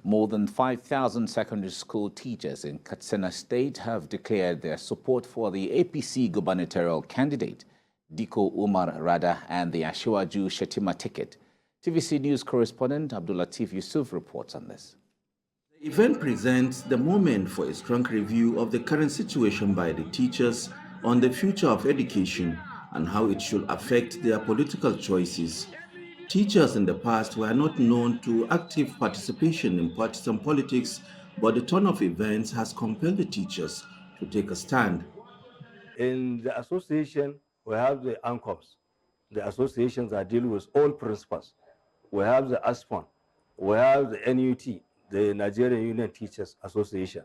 More than 5,000 secondary school teachers in Katsina State have declared their support for the APC Gubernatorial candidate, Dikko Umar Radda, and the Asiwaju-Shettima ticket. TVC News correspondent Abdulatif Yusuf reports on this. The event presents the moment for a strong review of the current situation by the teachers on the future of education and how it should affect their political choices. Teachers in the past were not known to active participation in partisan politics, but the turn of events has compelled the teachers to take a stand. In the association, we have the ANCOMs, the associations that deal with all principals. We have the ASPON, we have the NUT, the Nigerian Union Teachers Association.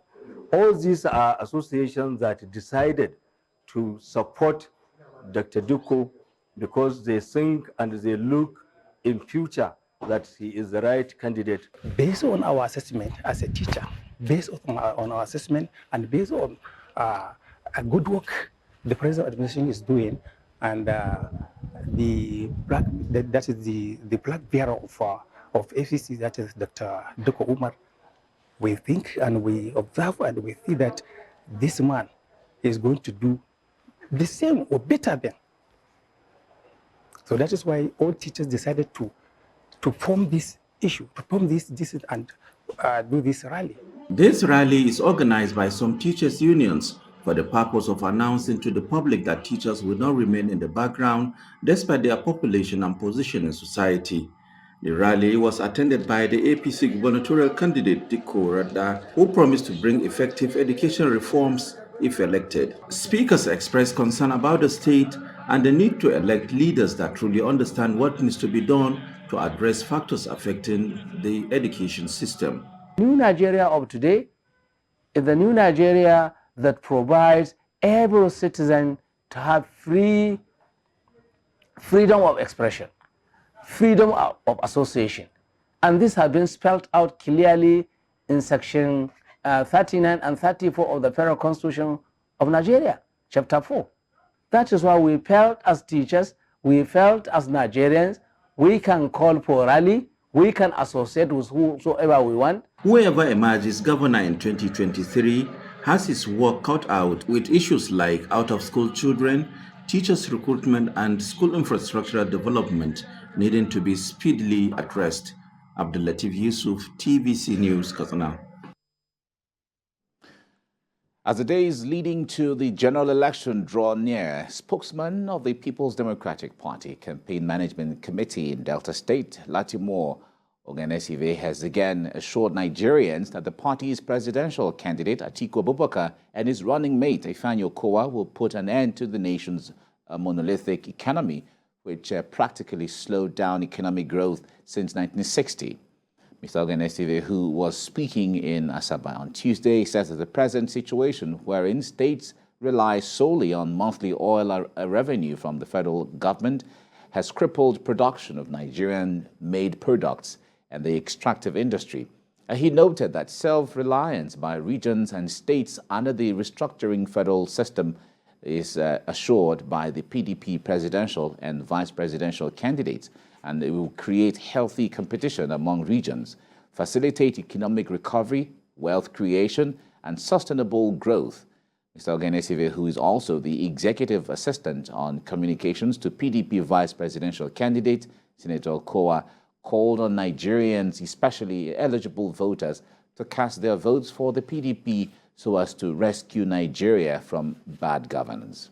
All these are associations that decided to support Dr. Dikko because they think and they look in future that he is the right candidate. Based on our assessment as a teacher, based on our assessment and based on a good work the present administration is doing, and the flag bearer of APC, that is Dr. Dikko Umar, we think and we observe and we see that this man is going to do the same or better than. So that is why all teachers decided to form this issue, to form this and do this rally. This rally is organized by some teachers' unions for the purpose of announcing to the public that teachers will not remain in the background despite their population and position in society. The rally was attended by the APC gubernatorial candidate Dikko Radda, who promised to bring effective education reforms if elected. Speakers expressed concern about the state and the need to elect leaders that truly understand what needs to be done to address factors affecting the education system. New Nigeria of today is the new Nigeria that provides every citizen to have freedom of expression, freedom of association. And this has been spelled out clearly in section 39 and 34 of the Federal Constitution of Nigeria, chapter 4. That is why we felt as teachers, we felt as Nigerians, we can call for a rally, we can associate with whosoever we want. Whoever emerges governor in 2023 has his work cut out with issues like out-of-school children, teachers' recruitment, and school infrastructural development needing to be speedily addressed. Abdulatif Yusuf, TVC News, Katsina. As the days leading to the general election draw near, spokesman of the People's Democratic Party Campaign Management Committee in Delta State, Latimore Ogenesive, has again assured Nigerians that the party's presidential candidate, Atiku Abubakar, and his running mate, Ifeanyi Okowa, will put an end to the nation's monolithic economy, which practically slowed down economic growth since 1960. Mr. Ogenesive, who was speaking in Asaba on Tuesday, says that the present situation, wherein states rely solely on monthly oil revenue from the federal government, has crippled production of Nigerian-made products and the extractive industry. He noted that self-reliance by regions and states under the restructuring federal system is assured by the PDP presidential and vice presidential candidates, and it will create healthy competition among regions, facilitate economic recovery, wealth creation, and sustainable growth. Mr. Ogenesive, who is also the executive assistant on communications to PDP vice presidential candidate, Senator Okowa, called on Nigerians, especially eligible voters, to cast their votes for the PDP so as to rescue Nigeria from bad governance.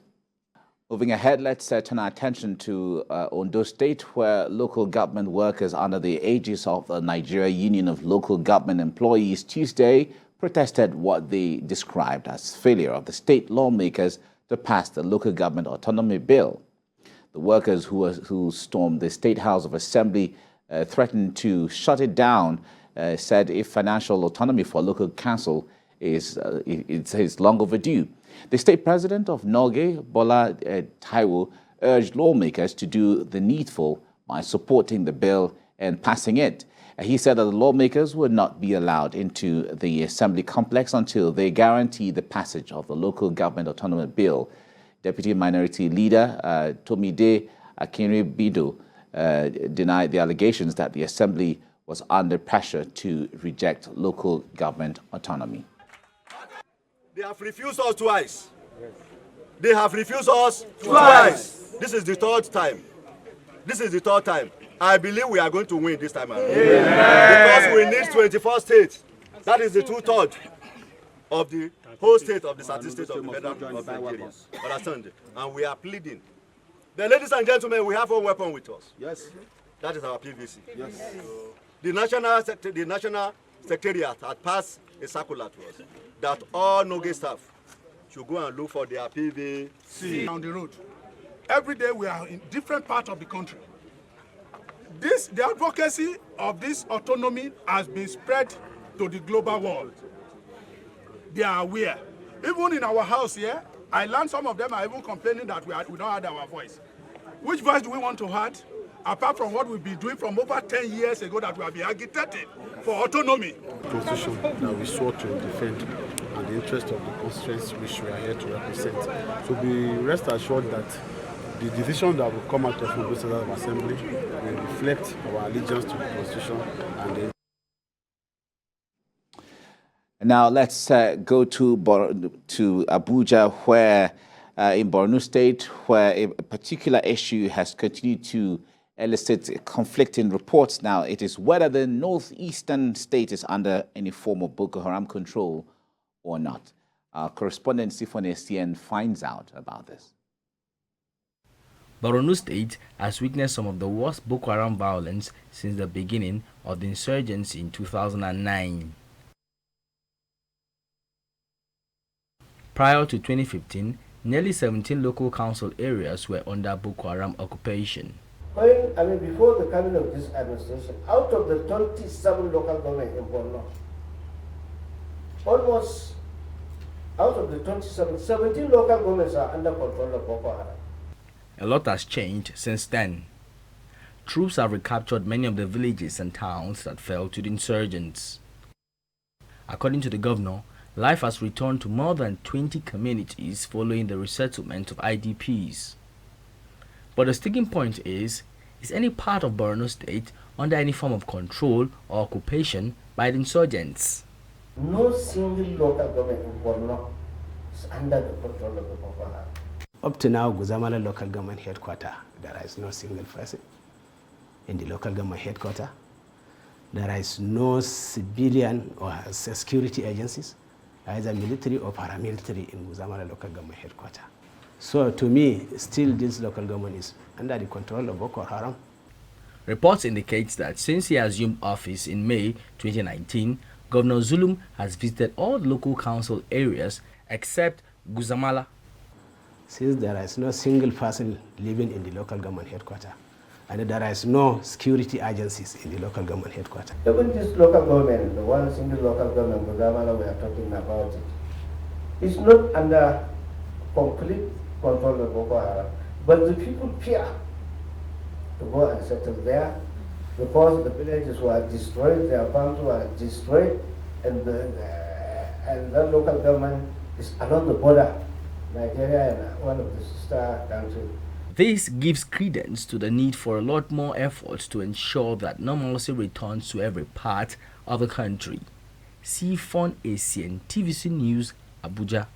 Moving ahead, let's turn our attention to Ondo State, where local government workers under the aegis of the Nigeria Union of Local Government Employees Tuesday protested what they described as failure of the state lawmakers to pass the Local Government Autonomy Bill. The workers who stormed the State House of Assembly threatened to shut it down, said if financial autonomy for local council is long overdue. The state president of Norge, Bola, urged lawmakers to do the needful by supporting the bill and passing it. He said that the lawmakers would not be allowed into the assembly complex until they guarantee the passage of the Local Government Autonomy Bill. Deputy Minority Leader Tomide Akinri-Bido denied the allegations that the assembly was under pressure to reject local government autonomy. They have refused us twice. They have refused us twice. This is the third time. This is the third time. I believe we are going to win this time around. Because we need 24 states. That is the 2/3 of the whole state of the statistics of the federal of Nigeria. Understand? And we are pleading. Then, ladies and gentlemen, we have a weapon with us. Yes. That is our PVC. Yes. The national secretariat had passed a circular to us that all Noge staff should go and look for their PVC. On the road. Every day we are in different parts of the country. The advocacy of this autonomy has been spread to the global world. They are aware. Even in our house here, I learned some of them are even complaining that we don't have our voice. Which voice do we want to add? Apart from what we've been doing from over 10 years ago that we have been agitating for autonomy. Constitution that we swore to defend and the interest of the constituents which we are here to represent. So be rest assured that the decision that will come out of the State Assembly will reflect our allegiance to the Constitution and the Now let's go to Abuja, where in Borno State, where a particular issue has continued to elicit conflicting reports. Now, it is whether the northeastern state is under any form of Boko Haram control or not. Our correspondent Sifon STN finds out about this. Borno State has witnessed some of the worst Boko Haram violence since the beginning of the insurgency in 2009. Prior to 2015, nearly 17 local council areas were under Boko Haram occupation. Before the coming of this administration, out of the 27 local governments in Borno, almost out of the 27, 17 local governments are under control of Boko Haram. A lot has changed since then. Troops have recaptured many of the villages and towns that fell to the insurgents. According to the governor, life has returned to more than 20 communities following the resettlement of IDPs. But the sticking point is any part of Borno State under any form of control or occupation by the insurgents? No single local government in Borno is under the control of the Boko Haram. Up to now, Guzamala local government headquarters, there is no single person in the local government headquarters. There is no civilian or security agencies, either military or paramilitary in Guzamala local government headquarters. So to me, still this local government is under the control of Boko Haram. Reports indicate that since he assumed office in May 2019, Governor Zulum has visited all local council areas except Guzamala. Since there is no single person living in the local government headquarters, and there is no security agencies in the local government headquarters. Even this local government, the one single local government, Guzamala, we are talking about it, is not under complete control of Boko Haram, but the people fear to go and settle there because the villages were destroyed, their farms were destroyed, and the local government is along the border, Nigeria and one of the sister countries. This gives credence to the need for a lot more efforts to ensure that normalcy returns to every part of the country. Sifon Asian TVC News, Abuja.